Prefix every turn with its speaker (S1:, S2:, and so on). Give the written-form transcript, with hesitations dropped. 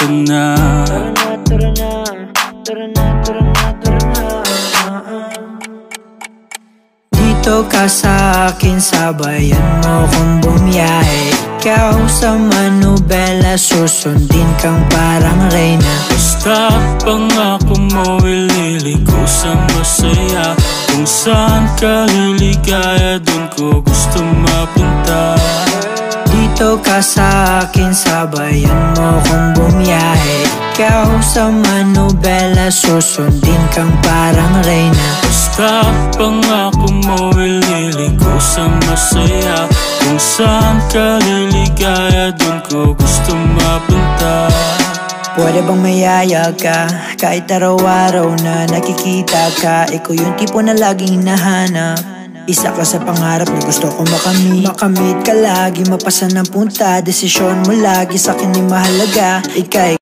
S1: ka na.
S2: Tara na, tara na, tara na, tara na, tara na. Dito ka sa akin, sabayan mo kong bumiyahe. Ikaw sa manubela, susundin kang parang reyna.
S1: Basta pangako mo, ililigo sa masaya. Kung saan ka liligaya, dun ko gusto mapunta.
S2: Dito ka sa akin, sabayan mo kong bumiyahe. Ikaw sa manubela, susundin kang parang reyna.
S1: Basta pangako mo, ililigo sa masaya. Kung saan ka liligaya, dun ko gusto mapunta.
S2: Pwede bang mayaya ka? Kahit araw-araw na nakikita ka, ikaw yung tipo na laging hinahanap. Isa ka sa pangarap na gusto ko makamit. Makamit ka lagi, mapasan ng punta. Desisyon mo lagi sa akin ay mahalaga. Ika'y